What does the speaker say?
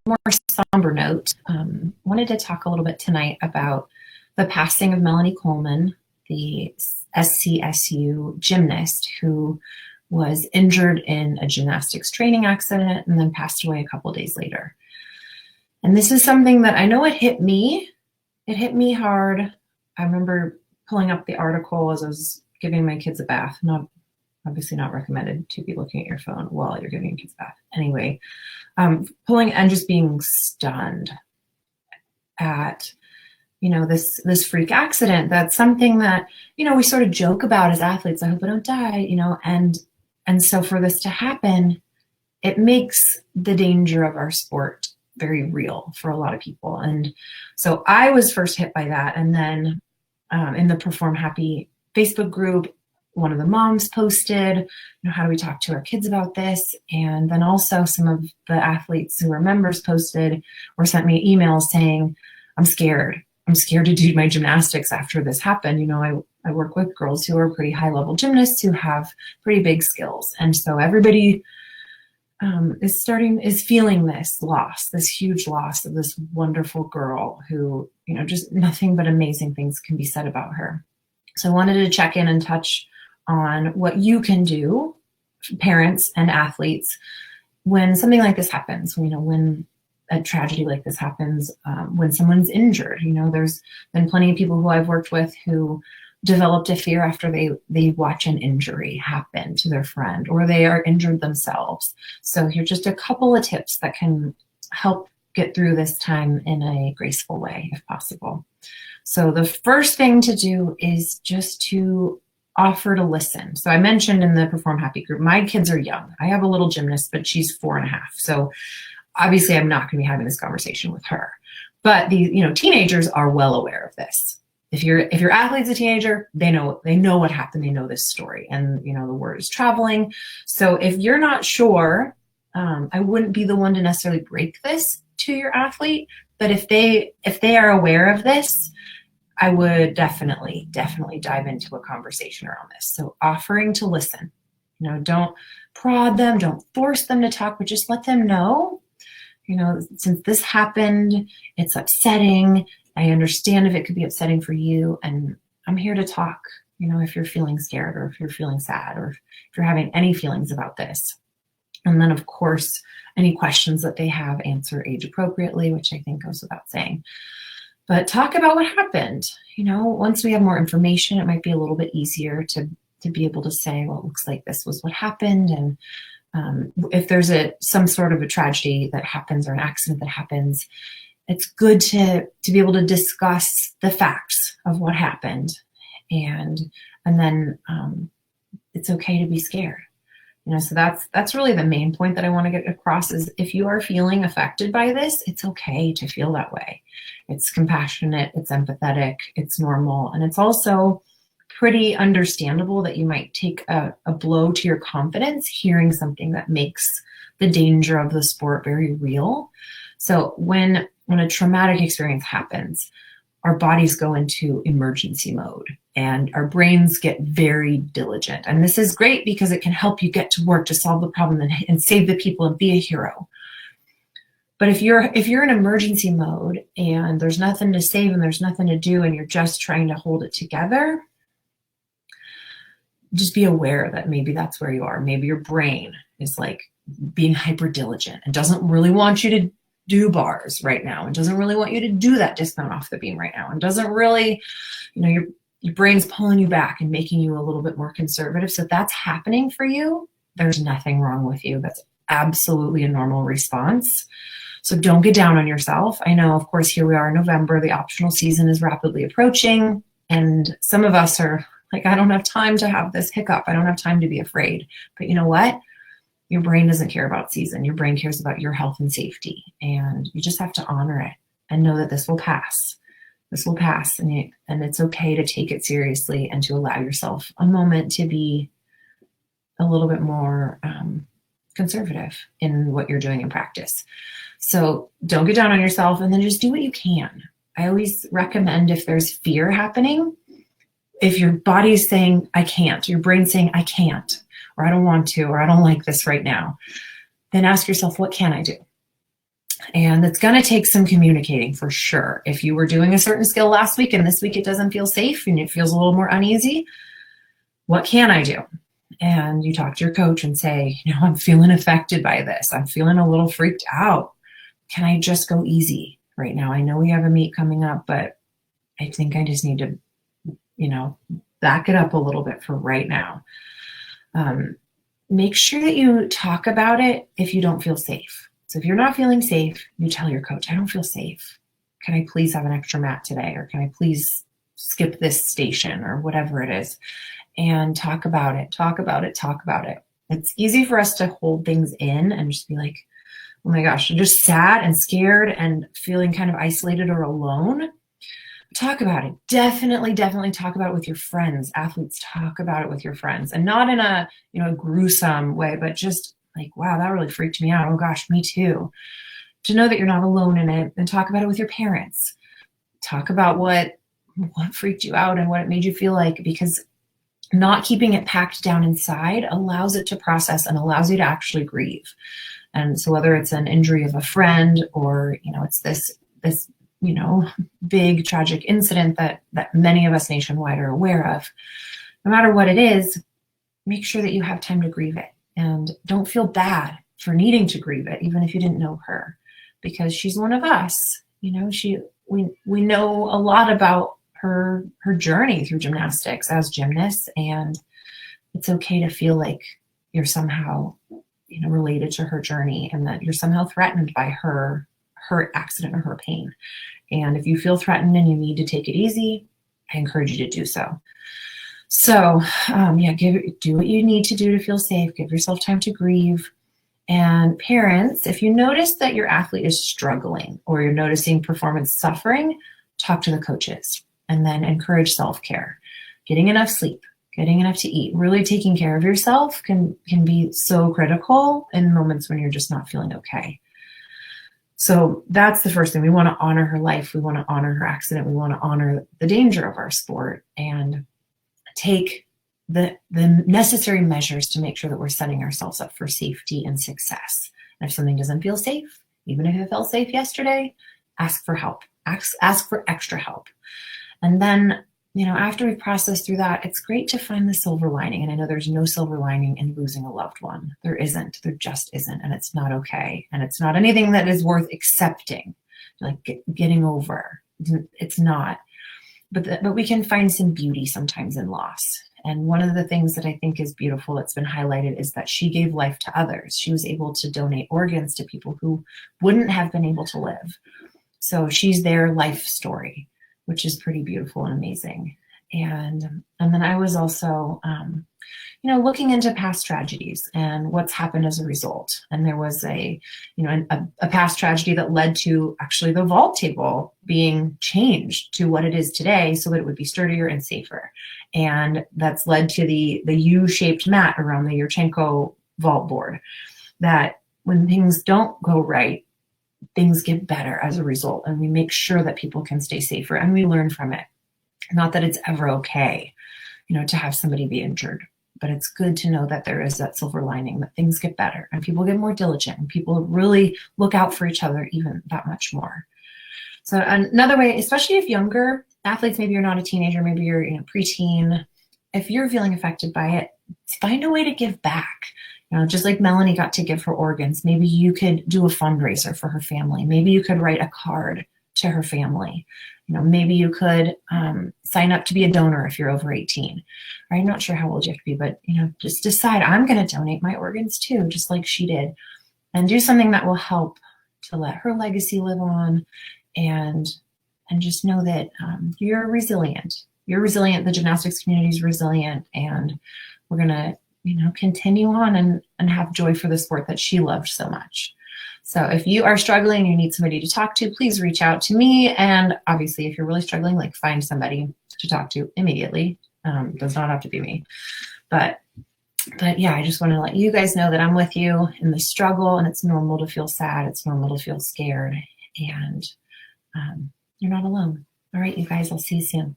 more somber note, wanted to talk a little bit tonight about the passing of Melanie Coleman, the SCSU gymnast who was injured in a gymnastics training accident and then passed away a couple days later. And this is something that I know it hit me. It hit me hard. I remember pulling up the article as I was giving my kids a bath. Obviously not recommended to be looking at your phone while you're giving your kids a bath. Anyway, pulling and just being stunned at, this freak accident. That's something that, we sort of joke about as athletes. I hope I don't die, and so for this to happen, it makes the danger of our sport very real for a lot of people. And so I was first hit by that. And then in the Perform Happy Facebook group, one of the moms posted, how do we talk to our kids about this? And then also some of the athletes who were members posted or sent me emails saying, I'm scared. I'm scared to do my gymnastics after this happened. I work with girls who are pretty high level gymnasts who have pretty big skills. And so everybody is feeling this loss, this huge loss of this wonderful girl who, just nothing but amazing things can be said about her. So I wanted to check in and touch on what you can do, parents and athletes, when something like this happens, when a tragedy like this happens, when someone's injured. There's been plenty of people who I've worked with who developed a fear after they watch an injury happen to their friend or they are injured themselves. So here's just a couple of tips that can help get through this time in a graceful way, if possible. So the first thing to do is just to offer to listen. So I mentioned in the Perform Happy group, my kids are young. I have a little gymnast, but she's 4.5. So obviously I'm not going to be having this conversation with her. But the teenagers are well aware of this. If your athlete's a teenager, they know what happened. They know this story, and the word is traveling. So if you're not sure, I wouldn't be the one to necessarily break this to your athlete. But if they are aware of this, I would definitely dive into a conversation around this. So offering to listen, don't prod them, don't force them to talk, but just let them know, since this happened, it's upsetting. I understand if it could be upsetting for you, and I'm here to talk, if you're feeling scared or if you're feeling sad or if you're having any feelings about this. And then, of course, any questions that they have, answer age appropriately, which I think goes without saying. But talk about what happened. Once we have more information, it might be a little bit easier to be able to say, well, it looks like this was what happened. And if there's some sort of a tragedy that happens or an accident that happens, it's good to be able to discuss the facts of what happened. And then it's okay to be scared. So that's really the main point that I want to get across is if you are feeling affected by this, it's okay to feel that way. It's compassionate, it's empathetic, it's normal. And it's also pretty understandable that you might take a blow to your confidence hearing something that makes the danger of the sport very real. So when a traumatic experience happens, our bodies go into emergency mode and our brains get very diligent. And this is great because it can help you get to work to solve the problem and save the people and be a hero. But if you're in emergency mode and there's nothing to save and there's nothing to do and you're just trying to hold it together, just be aware that maybe that's where you are. Maybe your brain is like being hyper diligent and doesn't really want you to do bars right now and doesn't really want you to do that dismount off the beam right now and doesn't really, your brain's pulling you back and making you a little bit more conservative. So if that's happening for you, there's nothing wrong with you. That's absolutely a normal response. So don't get down on yourself. I know, of course, here we are in November, the optional season is rapidly approaching. And some of us are like, I don't have time to have this hiccup. I don't have time to be afraid. But you know what? Your brain doesn't care about season. Your brain cares about your health and safety. And you just have to honor it and know that this will pass. This will pass. And it's okay to take it seriously and to allow yourself a moment to be a little bit more conservative in what you're doing in practice. So don't get down on yourself and then just do what you can. I always recommend if there's fear happening, if your body is saying, I can't, your brain's saying, I can't, or I don't want to, or I don't like this right now, then ask yourself, what can I do? And it's going to take some communicating for sure. If you were doing a certain skill last week and this week it doesn't feel safe and it feels a little more uneasy, what can I do? And you talk to your coach and say, I'm feeling affected by this. I'm feeling a little freaked out. Can I just go easy right now? I know we have a meet coming up, but I think I just need to, back it up a little bit for right now. Make sure that you talk about it if you don't feel safe. So if you're not feeling safe, you tell your coach, I don't feel safe. Can I please have an extra mat today? Or can I please skip this station or whatever it is? And talk about it. It's easy for us to hold things in and just be like, oh my gosh, I'm just sad and scared and feeling kind of isolated or alone. Talk about it. Definitely talk about it with your friends. Athletes, talk about it with your friends, and not in a, gruesome way, but just like, wow, that really freaked me out. Oh gosh, me too. To know that you're not alone in it, and talk about it with your parents. Talk about what freaked you out and what it made you feel like, because not keeping it packed down inside allows it to process and allows you to actually grieve. And so whether it's an injury of a friend or, it's this big tragic incident that many of us nationwide are aware of, no matter what it is, make sure that you have time to grieve it. And don't feel bad for needing to grieve it, even if you didn't know her, because she's one of us. We know a lot about her journey through gymnastics as gymnasts, and it's okay to feel like you're somehow related to her journey, and that you're somehow threatened by her accident or her pain. And if you feel threatened and you need to take it easy, I encourage you to do so. So do what you need to do to feel safe. Give yourself time to grieve. And parents, if you notice that your athlete is struggling or you're noticing performance suffering, talk to the coaches and then encourage self-care. Getting enough sleep, getting enough to eat, really taking care of yourself can be so critical in moments when you're just not feeling okay. So that's the first thing. We want to honor her life. We want to honor her accident. We want to honor the danger of our sport and take the necessary measures to make sure that we're setting ourselves up for safety and success. And if something doesn't feel safe, even if it felt safe yesterday, ask for help. Ask for extra help. And then, after we've processed through that, it's great to find the silver lining. And I know there's no silver lining in losing a loved one. There isn't. There just isn't. And it's not okay. And it's not anything that is worth accepting, like getting over. It's not. But we can find some beauty sometimes in loss. And one of the things that I think is beautiful that's been highlighted is that she gave life to others. She was able to donate organs to people who wouldn't have been able to live. So she's their life story, which is pretty beautiful and amazing. And then I was also, looking into past tragedies and what's happened as a result. And there was a past tragedy that led to actually the vault table being changed to what it is today so that it would be sturdier and safer. And that's led to the U-shaped mat around the Yurchenko vault board, that when things don't go right, things get better as a result, and we make sure that people can stay safer and we learn from it. Not that it's ever okay, to have somebody be injured, but it's good to know that there is that silver lining, that things get better and people get more diligent and people really look out for each other even that much more. So another way, especially if younger athletes, maybe you're not a teenager, maybe you're preteen, if you're feeling affected by it, find a way to give back. Just like Melanie got to give her organs, maybe you could do a fundraiser for her family. Maybe you could write a card to her family. Maybe you could sign up to be a donor if you're over 18. I'm not sure how old you have to be, but just decide, I'm going to donate my organs too, just like she did, and do something that will help to let her legacy live on, and just know that you're resilient. You're resilient. The gymnastics community is resilient, and we're going to continue on and have joy for the sport that she loved so much. So if you are struggling and you need somebody to talk to, please reach out to me. And obviously, if you're really struggling, find somebody to talk to immediately. Does not have to be me. But yeah, I just want to let you guys know that I'm with you in the struggle, and it's normal to feel sad. It's normal to feel scared, and you're not alone. All right, you guys, I'll see you soon.